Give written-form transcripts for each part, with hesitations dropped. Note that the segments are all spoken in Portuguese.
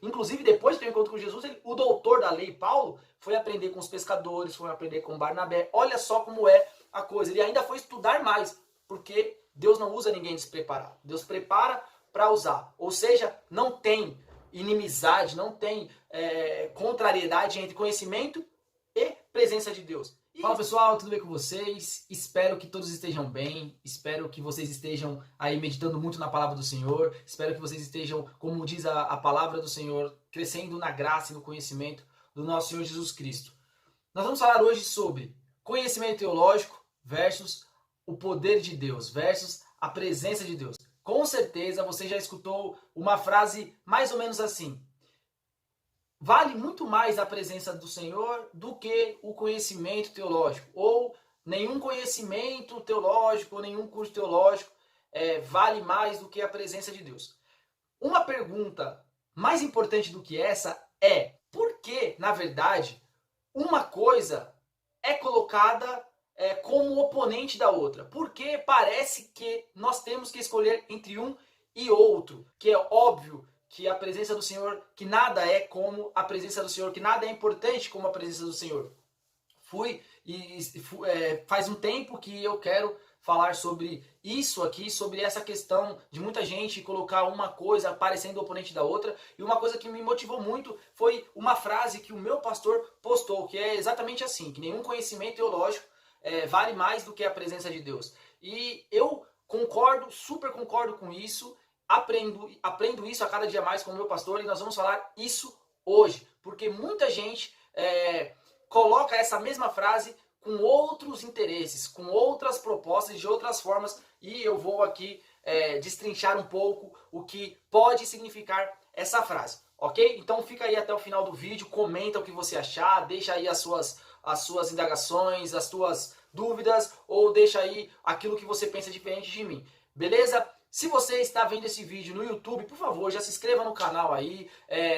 Inclusive, depois de ter um encontro com Jesus, o doutor da lei, Paulo, foi aprender com os pescadores, foi aprender com Barnabé. Olha só como é a coisa. Ele ainda foi estudar mais, porque Deus não usa ninguém despreparado. Deus prepara para usar. Ou seja, não tem inimizade, não tem contrariedade entre conhecimento e presença de Deus. Fala pessoal, tudo bem com vocês? Espero que todos estejam bem, espero que vocês estejam aí meditando muito na palavra do Senhor, espero que vocês estejam, como diz a palavra do Senhor, crescendo na graça e no conhecimento do nosso Senhor Jesus Cristo. Nós vamos falar hoje sobre conhecimento teológico versus o poder de Deus, versus a presença de Deus. Com certeza você já escutou uma frase mais ou menos assim: vale muito mais a presença do Senhor do que o conhecimento teológico. Ou nenhum conhecimento teológico, ou nenhum curso teológico vale mais do que a presença de Deus. Uma pergunta mais importante do que essa é: por que, na verdade, uma coisa é colocada como oponente da outra? Porque parece que nós temos que escolher entre um e outro, que é óbvio que a presença do Senhor, que nada é como a presença do Senhor, que nada é importante como a presença do Senhor. Faz um tempo que eu quero falar sobre isso aqui, sobre essa questão de muita gente colocar uma coisa parecendo oponente da outra. E uma coisa que me motivou muito foi uma frase que o meu pastor postou, que é exatamente assim: que nenhum conhecimento teológico vale mais do que a presença de Deus. E eu concordo, super concordo com isso. Aprendo isso a cada dia mais com o meu pastor, e nós vamos falar isso hoje, porque muita gente coloca essa mesma frase com outros interesses, com outras propostas, de outras formas, e eu vou aqui destrinchar um pouco o que pode significar essa frase, ok? Então fica aí até o final do vídeo, comenta o que você achar, deixa aí as suas indagações, as suas dúvidas, ou deixa aí aquilo que você pensa diferente de mim, beleza? Se você está vendo esse vídeo no YouTube, por favor, já se inscreva no canal aí.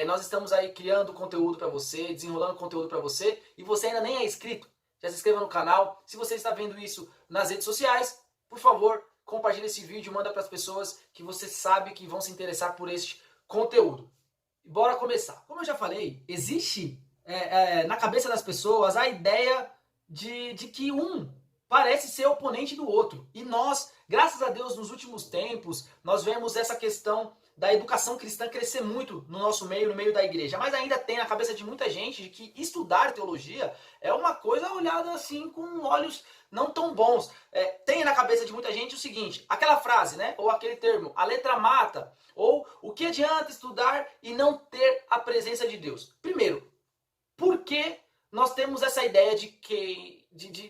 Nós estamos aí criando conteúdo para você, desenrolando conteúdo para você. E você ainda nem é inscrito, já se inscreva no canal. Se você está vendo isso nas redes sociais, por favor, compartilhe esse vídeo, manda para as pessoas que você sabe que vão se interessar por este conteúdo. Bora começar. Como eu já falei, existe na cabeça das pessoas a ideia de que um parece ser oponente do outro. E nós, graças a Deus, nos últimos tempos, nós vemos essa questão da educação cristã crescer muito no nosso meio, no meio da igreja. Mas ainda tem na cabeça de muita gente de que estudar teologia é uma coisa olhada assim com olhos não tão bons. Tem na cabeça de muita gente o seguinte: aquela frase, né? Ou aquele termo, a letra mata. Ou o que adianta estudar e não ter a presença de Deus? Primeiro, por que nós temos essa ideia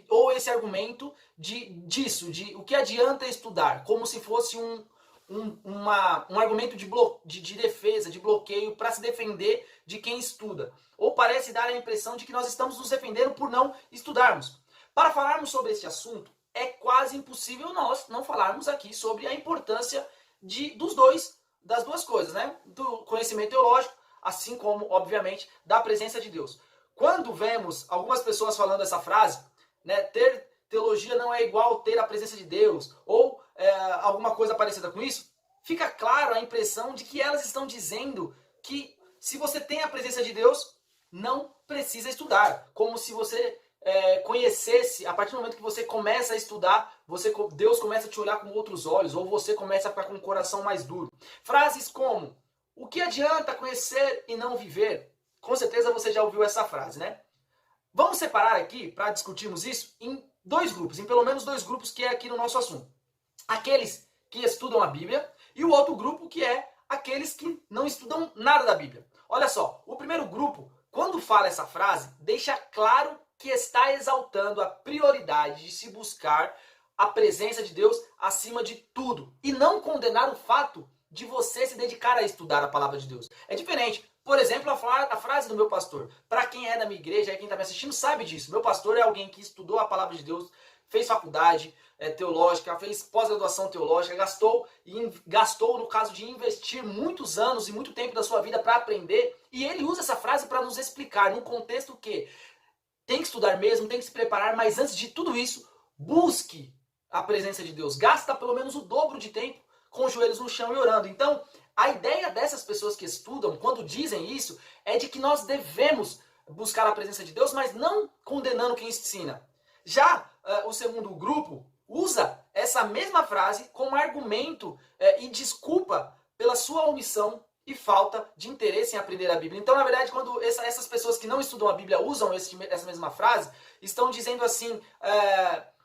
ou esse argumento disso, de o que adianta estudar, como se fosse um argumento de defesa, de bloqueio para se defender de quem estuda. Ou parece dar a impressão de que nós estamos nos defendendo por não estudarmos. Para falarmos sobre esse assunto, é quase impossível nós não falarmos aqui sobre a importância das duas coisas, né? Do conhecimento teológico, assim como, obviamente, da presença de Deus. Quando vemos algumas pessoas falando essa frase, né, ter teologia não é igual ter a presença de Deus, ou alguma coisa parecida com isso, fica claro a impressão de que elas estão dizendo que se você tem a presença de Deus, não precisa estudar. Como se você conhecesse, a partir do momento que você começa a estudar, Deus começa a te olhar com outros olhos, ou você começa a ficar com o coração mais duro. Frases como: o que adianta conhecer e não viver? Com certeza você já ouviu essa frase, né? Vamos separar aqui, para discutirmos isso, em dois grupos, em pelo menos dois grupos que é aqui no nosso assunto. Aqueles que estudam a Bíblia e o outro grupo que é aqueles que não estudam nada da Bíblia. Olha só, o primeiro grupo, quando fala essa frase, deixa claro que está exaltando a prioridade de se buscar a presença de Deus acima de tudo e não condenar o fato de você se dedicar a estudar a palavra de Deus. É diferente. Por exemplo, a frase do meu pastor. Para quem é da minha igreja, quem está me assistindo sabe disso. Meu pastor é alguém que estudou a palavra de Deus, fez faculdade teológica, fez pós-graduação teológica, gastou no caso de investir muitos anos e muito tempo da sua vida para aprender. E ele usa essa frase para nos explicar, num contexto que tem que estudar mesmo, tem que se preparar, mas antes de tudo isso, busque a presença de Deus. Gasta pelo menos o dobro de tempo com os joelhos no chão e orando. Então, A ideia dessas pessoas que estudam, quando dizem isso, é de que nós devemos buscar a presença de Deus, mas não condenando quem ensina. Já o segundo grupo usa essa mesma frase como argumento e desculpa pela sua omissão e falta de interesse em aprender a Bíblia. Então, na verdade, quando essas pessoas que não estudam a Bíblia usam essa mesma frase, estão dizendo assim,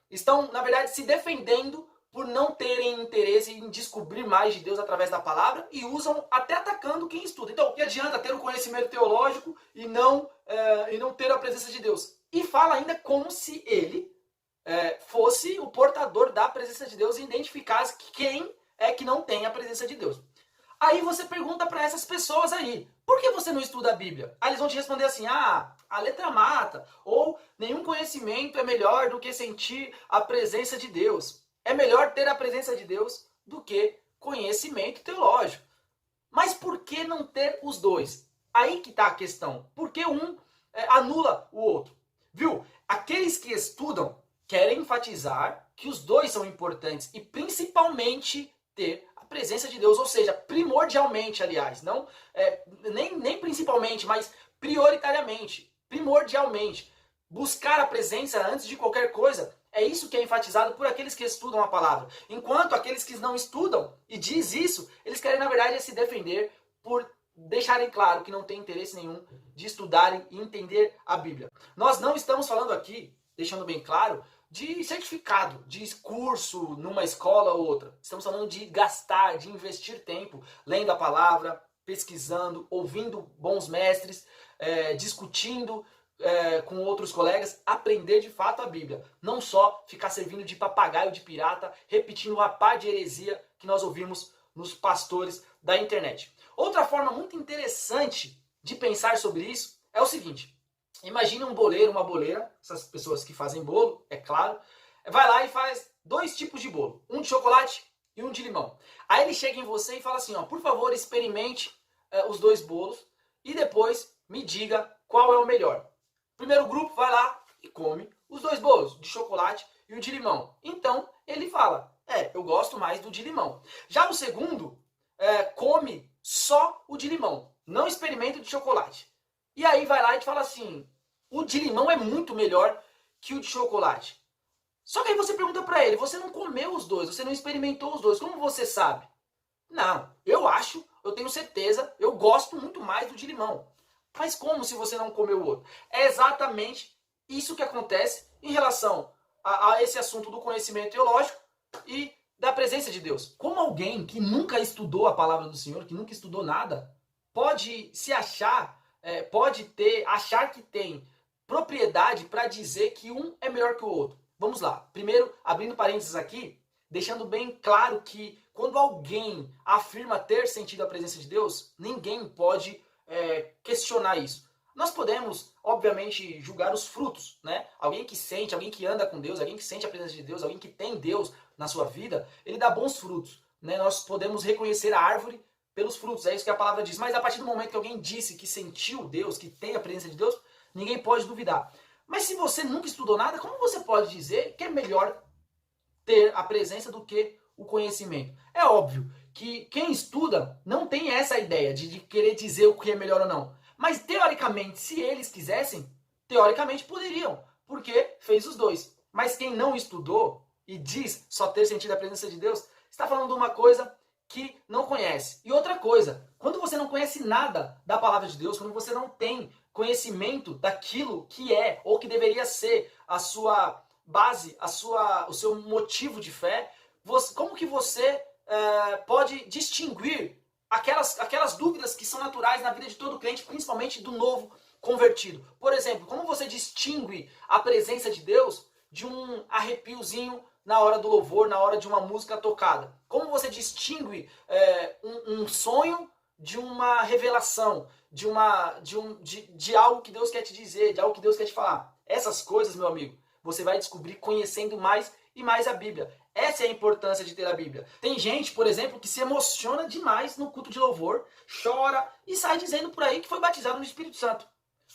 estão, na verdade, se defendendo por não terem interesse em descobrir mais de Deus através da palavra e usam até atacando quem estuda. Então, o que adianta ter o conhecimento teológico e não ter a presença de Deus? E fala ainda como se ele fosse o portador da presença de Deus e identificasse quem é que não tem a presença de Deus. Aí você pergunta para essas pessoas aí, por que você não estuda a Bíblia? Aí eles vão te responder assim, a letra mata, ou nenhum conhecimento é melhor do que sentir a presença de Deus. É melhor ter a presença de Deus do que conhecimento teológico. Mas por que não ter os dois? Aí que está a questão. Por que um anula o outro? Viu? Aqueles que estudam querem enfatizar que os dois são importantes e principalmente ter a presença de Deus, ou seja, primordialmente, aliás, não nem principalmente, mas prioritariamente, primordialmente, buscar a presença antes de qualquer coisa. É isso que é enfatizado por aqueles que estudam a palavra. Enquanto aqueles que não estudam e diz isso, eles querem, na verdade, se defender por deixarem claro que não tem interesse nenhum de estudarem e entender a Bíblia. Nós não estamos falando aqui, deixando bem claro, de certificado, de curso numa escola ou outra. Estamos falando de gastar, de investir tempo lendo a palavra, pesquisando, ouvindo bons mestres, discutindo com outros colegas, aprender de fato a Bíblia. Não só ficar servindo de papagaio de pirata, repetindo uma pá de heresia que nós ouvimos nos pastores da internet. Outra forma muito interessante de pensar sobre isso é o seguinte. Imagine um boleiro, uma boleira, essas pessoas que fazem bolo, é claro, vai lá e faz 2 tipos de bolo, um de chocolate e um de limão. Aí ele chega em você e fala assim, ó, por favor, experimente os 2 bolos e depois me diga qual é o melhor. O primeiro grupo vai lá e come os 2 bolos, de chocolate e o de limão. Então ele fala, eu gosto mais do de limão. Já o segundo come só o de limão, não experimenta o de chocolate. E aí vai lá e te fala assim, o de limão é muito melhor que o de chocolate. Só que aí você pergunta pra ele, você não comeu os 2, você não experimentou os 2, como você sabe? Não, eu tenho certeza, eu gosto muito mais do de limão. Mas como se você não comeu o outro? É exatamente isso que acontece em relação a esse assunto do conhecimento teológico e da presença de Deus. Como alguém que nunca estudou a palavra do Senhor, que nunca estudou nada, pode se achar, achar que tem propriedade para dizer que um é melhor que o outro? Vamos lá. Primeiro, abrindo parênteses aqui, deixando bem claro que quando alguém afirma ter sentido a presença de Deus, ninguém pode questionar isso. Nós podemos, obviamente, julgar os frutos, né? Alguém que sente, alguém que anda com Deus, alguém que sente a presença de Deus, alguém que tem Deus na sua vida, ele dá bons frutos, né? Nós podemos reconhecer a árvore pelos frutos, é isso que a palavra diz. Mas a partir do momento que alguém disse que sentiu Deus, que tem a presença de Deus, ninguém pode duvidar. Mas se você nunca estudou nada, como você pode dizer que é melhor ter a presença do que o conhecimento? É óbvio que quem estuda não tem essa ideia de querer dizer o que é melhor ou não. Mas, teoricamente, se eles quisessem, teoricamente poderiam, porque fez os 2. Mas quem não estudou e diz só ter sentido a presença de Deus, está falando de uma coisa que não conhece. E outra coisa, quando você não conhece nada da palavra de Deus, quando você não tem conhecimento daquilo que é ou que deveria ser a sua base, o seu motivo de fé, como que você pode distinguir aquelas dúvidas que são naturais na vida de todo crente, principalmente do novo convertido? Por exemplo, como você distingue a presença de Deus de um arrepiozinho na hora do louvor, na hora de uma música tocada? Como você distingue um sonho de uma revelação, de algo que Deus quer te dizer, de algo que Deus quer te falar? Essas coisas, meu amigo, você vai descobrir conhecendo mais e mais a Bíblia. Essa é a importância de ter a Bíblia. Tem gente, por exemplo, que se emociona demais no culto de louvor, chora e sai dizendo por aí que foi batizado no Espírito Santo.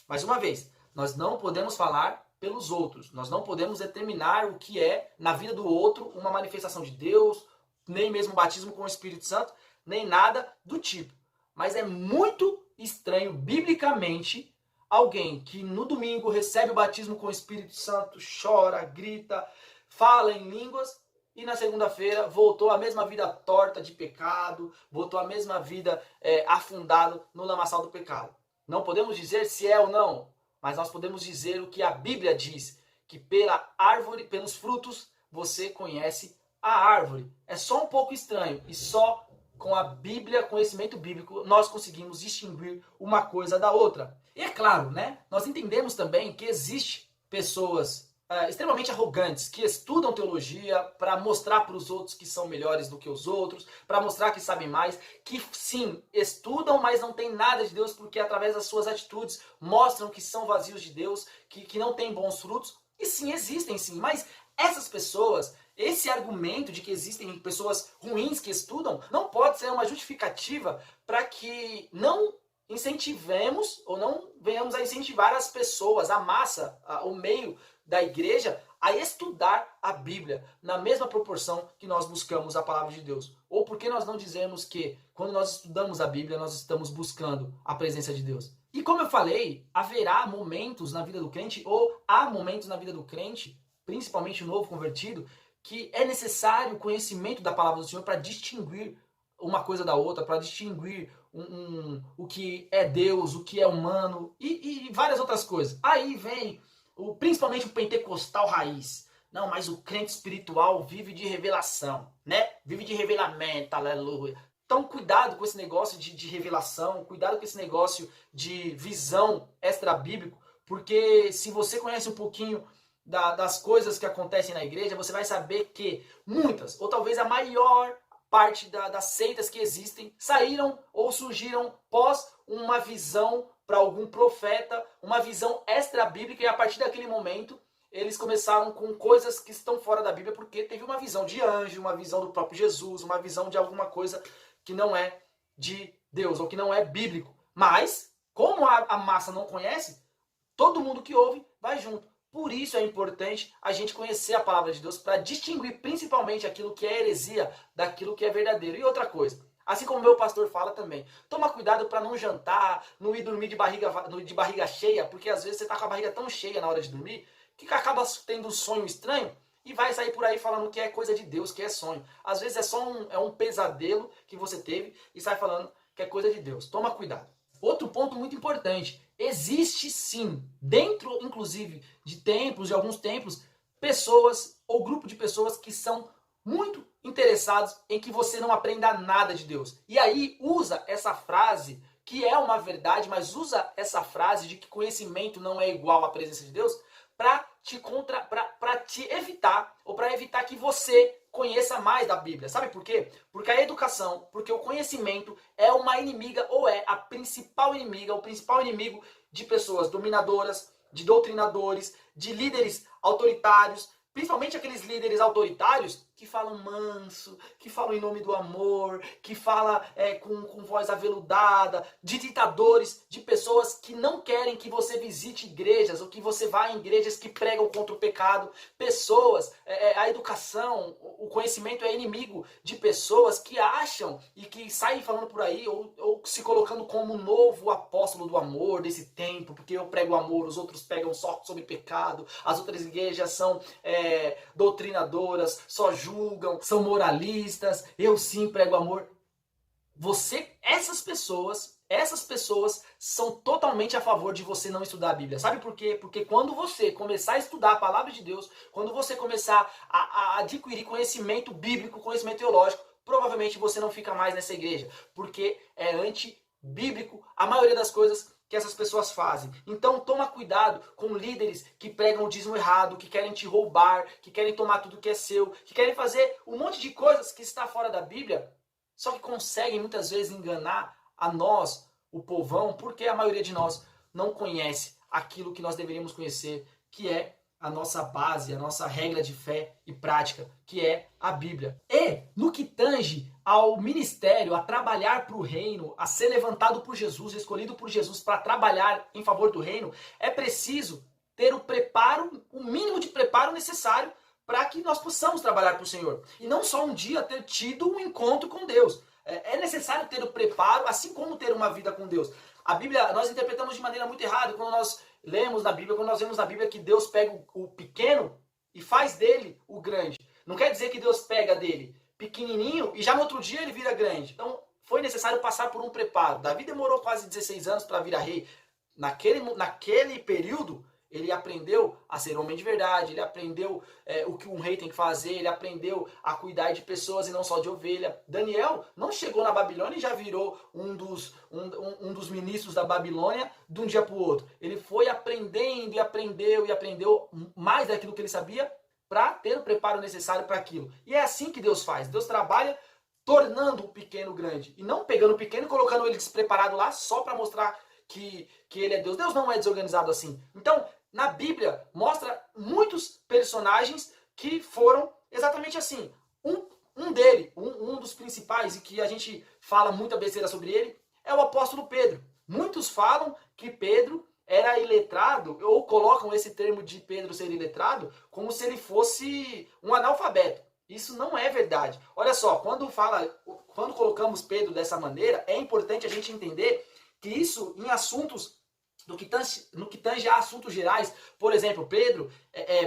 Mais uma vez, nós não podemos falar pelos outros. Nós não podemos determinar o que é, na vida do outro, uma manifestação de Deus, nem mesmo batismo com o Espírito Santo. nem nada do tipo. Mas é muito estranho, biblicamente, alguém que no domingo recebe o batismo com o Espírito Santo, chora, grita, fala em línguas, e na segunda-feira voltou à mesma vida torta de pecado, voltou à mesma vida afundado no lamaçal do pecado. Não podemos dizer se é ou não, mas nós podemos dizer o que a Bíblia diz, que pela árvore, pelos frutos, você conhece a árvore. É só um pouco estranho, e só com a Bíblia, conhecimento bíblico, nós conseguimos distinguir uma coisa da outra. E é claro, né? Nós entendemos também que existe pessoas extremamente arrogantes que estudam teologia para mostrar para os outros que são melhores do que os outros, para mostrar que sabem mais, que sim, estudam, mas não tem nada de Deus, porque através das suas atitudes mostram que são vazios de Deus, que não têm bons frutos. E sim, existem sim, mas essas pessoas, esse argumento de que existem pessoas ruins que estudam, não pode ser uma justificativa para que não incentivemos ou não venhamos a incentivar as pessoas, a massa, o meio da igreja a estudar a Bíblia na mesma proporção que nós buscamos a palavra de Deus. Ou por que nós não dizemos que quando nós estudamos a Bíblia nós estamos buscando a presença de Deus? E como eu falei, haverá momentos na vida do crente, ou há momentos na vida do crente, principalmente o novo convertido, que é necessário o conhecimento da palavra do Senhor para distinguir uma coisa da outra, para distinguir o que é Deus, o que é humano e várias outras coisas. Aí vem principalmente o pentecostal raiz. Não, mas o crente espiritual vive de revelação, né? Vive de revelamento, aleluia. Então cuidado com esse negócio de revelação, cuidado com esse negócio de visão extra-bíblico, porque se você conhece um pouquinho das coisas que acontecem na igreja, você vai saber que muitas, ou talvez a maior parte das seitas que existem, saíram ou surgiram pós uma visão para algum profeta, uma visão extra-bíblica, e a partir daquele momento eles começaram com coisas que estão fora da Bíblia, porque teve uma visão de anjo, uma visão do próprio Jesus, uma visão de alguma coisa que não é de Deus, ou que não é bíblico. Mas, como a massa não conhece, todo mundo que ouve vai junto. Por isso é importante a gente conhecer a palavra de Deus para distinguir principalmente aquilo que é heresia daquilo que é verdadeiro. E outra coisa, assim como o meu pastor fala também, toma cuidado para não jantar, não ir dormir de barriga cheia, porque às vezes você está com a barriga tão cheia na hora de dormir que acaba tendo um sonho estranho e vai sair por aí falando que é coisa de Deus, que é sonho. Às vezes é só um pesadelo que você teve e sai falando que é coisa de Deus. Toma cuidado. Outro ponto muito importante, existe sim, dentro inclusive de templos, de alguns templos, pessoas ou grupo de pessoas que são muito interessados em que você não aprenda nada de Deus. E aí usa essa frase, que é uma verdade, mas usa essa frase de que conhecimento não é igual à presença de Deus, para te evitar, ou para evitar que você conheça mais da Bíblia. Sabe por quê? Porque a educação, porque o conhecimento é uma inimiga, ou é a principal inimiga, o principal inimigo de pessoas dominadoras, de doutrinadores, de líderes autoritários, principalmente aqueles líderes autoritários que falam manso, que falam em nome do amor, que falam com voz aveludada, de ditadores, de pessoas que não querem que você visite igrejas ou que você vá em igrejas que pregam contra o pecado. Pessoas, a educação, o conhecimento é inimigo de pessoas que acham e que saem falando por aí ou se colocando como o novo apóstolo do amor desse tempo, porque eu prego amor, os outros pregam só sobre pecado, as outras igrejas são doutrinadoras, só julgam, são moralistas, eu sim prego amor. Essas pessoas são totalmente a favor de você não estudar a Bíblia. Sabe por quê? Porque quando você começar a estudar a palavra de Deus, quando você começar a adquirir conhecimento bíblico, conhecimento teológico, provavelmente você não fica mais nessa igreja, porque é antibíblico a maioria das coisas que essas pessoas fazem. Então toma cuidado com líderes que pregam o dízimo errado, que querem te roubar, que querem tomar tudo que é seu, que querem fazer um monte de coisas que está fora da Bíblia, só que conseguem muitas vezes enganar a nós, o povão, porque a maioria de nós não conhece aquilo que nós deveríamos conhecer, que é a nossa base, a nossa regra de fé e prática, que é a Bíblia. E no que tange ao ministério, a trabalhar para o reino, a ser levantado por Jesus, escolhido por Jesus para trabalhar em favor do reino, é preciso ter o preparo, o mínimo de preparo necessário para que nós possamos trabalhar para o Senhor. E não só um dia ter tido um encontro com Deus. É necessário ter o preparo, assim como ter uma vida com Deus. A Bíblia, nós interpretamos de maneira muito errada quando nós lemos na Bíblia, quando nós vemos na Bíblia que Deus pega o pequeno e faz dele o grande. Não quer dizer que Deus pega dele pequenininho e já no outro dia ele vira grande. Então, foi necessário passar por um preparo. Davi demorou quase 16 anos para virar rei. Naquele período, ele aprendeu a ser homem de verdade, ele aprendeu o que um rei tem que fazer, ele aprendeu a cuidar de pessoas e não só de ovelha. Daniel não chegou na Babilônia e já virou um dos ministros da Babilônia de um dia para o outro. Ele foi aprendendo e aprendeu mais daquilo que ele sabia para ter o preparo necessário para aquilo. E é assim que Deus faz. Deus trabalha tornando o pequeno grande e não pegando o pequeno e colocando ele despreparado lá só para mostrar que ele é Deus. Deus não é desorganizado assim. Então, na Bíblia, mostra muitos personagens que foram exatamente assim. Um dos principais, e que a gente fala muita besteira sobre ele, é o apóstolo Pedro. Muitos falam que Pedro era iletrado, ou colocam esse termo de Pedro ser iletrado, como se ele fosse um analfabeto. Isso não é verdade. Olha só, quando colocamos Pedro dessa maneira, é importante a gente entender que isso em assuntos no que tange a assuntos gerais. Por exemplo, Pedro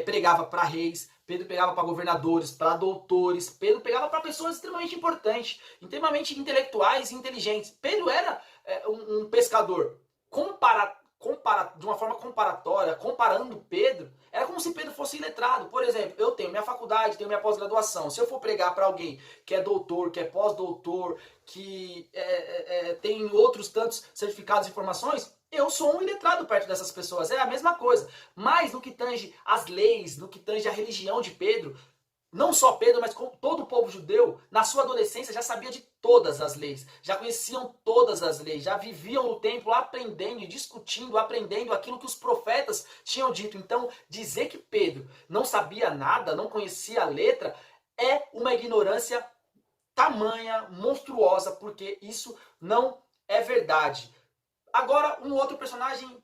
pregava para reis, Pedro pregava para governadores, para doutores, Pedro pregava para pessoas extremamente importantes, extremamente intelectuais e inteligentes. Pedro era um pescador. De uma forma comparatória, comparando Pedro, era como se Pedro fosse iletrado. Por exemplo, eu tenho minha faculdade, tenho minha pós-graduação. Se eu for pregar para alguém que é doutor, que é pós-doutor, que tem outros tantos certificados e formações, eu sou um iletrado perto dessas pessoas. É a mesma coisa. Mas no que tange as leis, no que tange a religião de Pedro, não só Pedro, mas todo o povo judeu, na sua adolescência já sabia de todas as leis, já conheciam todas as leis, já viviam no templo aprendendo e discutindo, aprendendo aquilo que os profetas tinham dito. Então, dizer que Pedro não sabia nada, não conhecia a letra, é uma ignorância tamanha, monstruosa, porque isso não é verdade. Agora, um outro personagem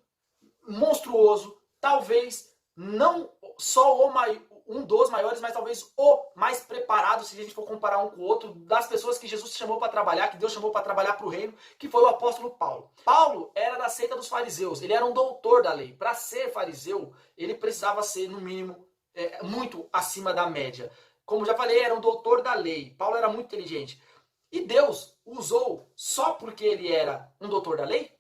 monstruoso, talvez não só um dos maiores, mas talvez o mais preparado, se a gente for comparar um com o outro, das pessoas que Jesus chamou para trabalhar, que Deus chamou para trabalhar para o reino, que foi o apóstolo Paulo. Paulo era da seita dos fariseus, ele era um doutor da lei. Para ser fariseu, ele precisava ser, no mínimo, muito acima da média. Como já falei, era um doutor da lei. Paulo era muito inteligente. E Deus usou só porque ele era um doutor da lei?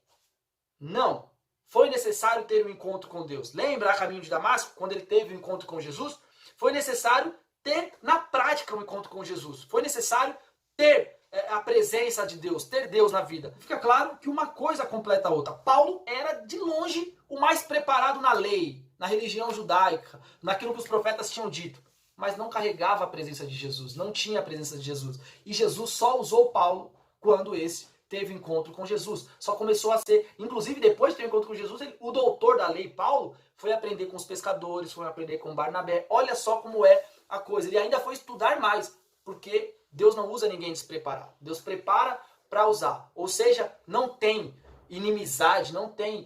Não. Foi necessário ter um encontro com Deus. Lembra a caminho de Damasco, quando ele teve um encontro com Jesus? Foi necessário ter na prática um encontro com Jesus. Foi necessário ter a presença de Deus, ter Deus na vida. Fica claro que uma coisa completa a outra. Paulo era, de longe, o mais preparado na lei, na religião judaica, naquilo que os profetas tinham dito. Mas não carregava a presença de Jesus, não tinha a presença de Jesus. E Jesus só usou Paulo quando esse teve encontro com Jesus. Só começou a ser, inclusive depois de ter encontro com Jesus, o doutor da lei, Paulo, foi aprender com os pescadores, foi aprender com Barnabé. Olha só como é a coisa. Ele ainda foi estudar mais, porque Deus não usa ninguém despreparado. Deus prepara para usar. Ou seja, não tem inimizade, não tem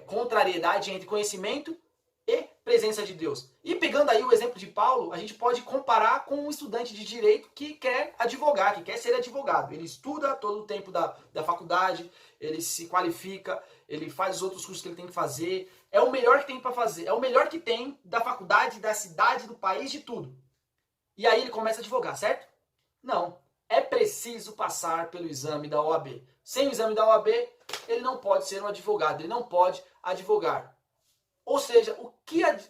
contrariedade entre conhecimento e presença de Deus. E pegando aí o exemplo de Paulo, a gente pode comparar com um estudante de direito que quer advogar, que quer ser advogado. Ele estuda todo o tempo da faculdade, ele se qualifica, ele faz os outros cursos que ele tem que fazer. É o melhor que tem para fazer, é o melhor que tem da faculdade, da cidade, do país, de tudo. E aí ele começa a advogar, certo? Não. É preciso passar pelo exame da OAB. Sem o exame da OAB, ele não pode ser um advogado, ele não pode advogar. Ou seja,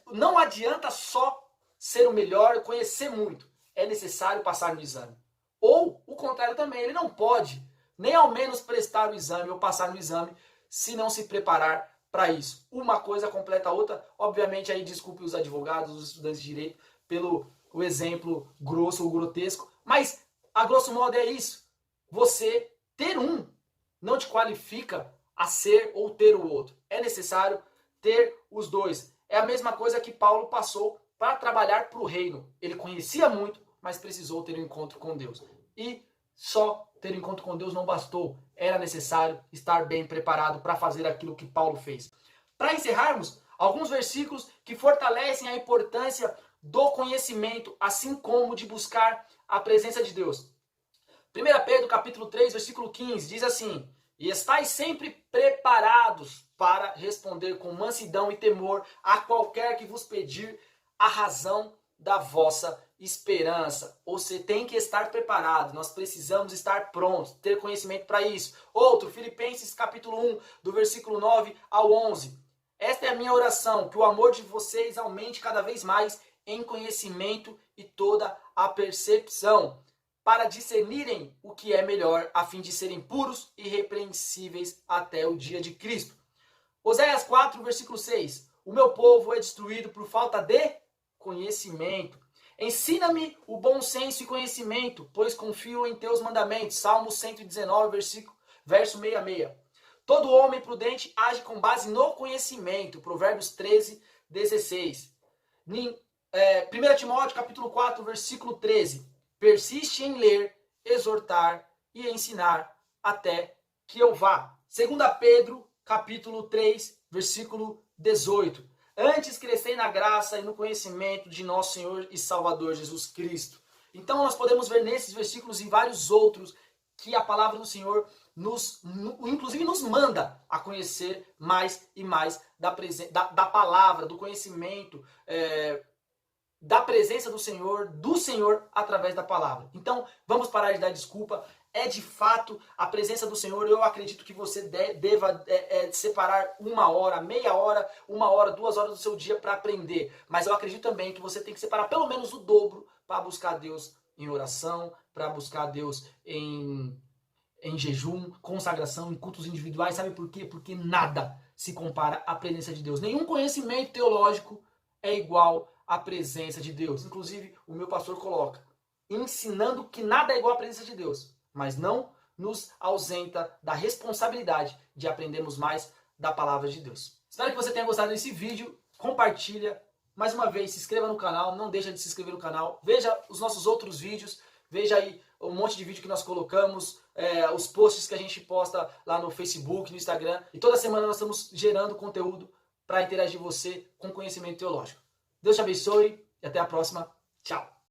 não adianta só ser o melhor, conhecer muito. É necessário passar no exame. Ou, o contrário também, ele não pode nem ao menos prestar o exame ou passar no exame se não se preparar para isso. Uma coisa completa a outra. Obviamente, aí desculpe os advogados, os estudantes de direito, pelo o exemplo grosso ou grotesco. Mas, a grosso modo, é isso. Você ter um não te qualifica a ser ou ter o outro. É necessário ter os dois. É a mesma coisa que Paulo passou para trabalhar para o reino. Ele conhecia muito, mas precisou ter um encontro com Deus. E só ter um encontro com Deus não bastou. Era necessário estar bem preparado para fazer aquilo que Paulo fez. Para encerrarmos, alguns versículos que fortalecem a importância do conhecimento, assim como de buscar a presença de Deus. 1 Pedro capítulo 3, versículo 15, diz assim: e estais sempre preparados para responder com mansidão e temor a qualquer que vos pedir a razão da vossa esperança. Você tem que estar preparado, nós precisamos estar prontos, ter conhecimento para isso. Outro, Filipenses capítulo 1, do versículo 9 ao 11. Esta é a minha oração, que o amor de vocês aumente cada vez mais em conhecimento e toda a percepção, para discernirem o que é melhor, a fim de serem puros e irrepreensíveis até o dia de Cristo. Oséias 4, versículo 6. O meu povo é destruído por falta de conhecimento. Ensina-me o bom senso e conhecimento, pois confio em teus mandamentos. Salmo 119, verso 66. Todo homem prudente age com base no conhecimento. Provérbios 13, 16. 1 Timóteo capítulo 4, versículo 13. Persiste em ler, exortar e ensinar até que eu vá. 2 Pedro capítulo 3, versículo 18. Antes crescei na graça e no conhecimento de nosso Senhor e Salvador Jesus Cristo. Então nós podemos ver nesses versículos e vários outros que a palavra do Senhor inclusive nos manda a conhecer mais e mais da palavra, do conhecimento, da presença do Senhor através da palavra. Então, vamos parar de dar desculpa. É de fato a presença do Senhor. Eu acredito que você deva separar 1 hora, meia hora, 1 hora, 2 horas do seu dia para aprender. Mas eu acredito também que você tem que separar pelo menos o dobro para buscar Deus em oração, para buscar Deus em jejum, consagração, em cultos individuais. Sabe por quê? Porque nada se compara à presença de Deus. Nenhum conhecimento teológico é igual à presença de Deus. Inclusive, o meu pastor coloca, ensinando que nada é igual à presença de Deus, mas não nos ausenta da responsabilidade de aprendermos mais da palavra de Deus. Espero que você tenha gostado desse vídeo. Compartilha. Mais uma vez, se inscreva no canal. Não deixa de se inscrever no canal. Veja os nossos outros vídeos. Veja aí um monte de vídeo que nós colocamos, os posts que a gente posta lá no Facebook, no Instagram. E toda semana nós estamos gerando conteúdo para interagir você com conhecimento teológico. Deus te abençoe e até a próxima. Tchau!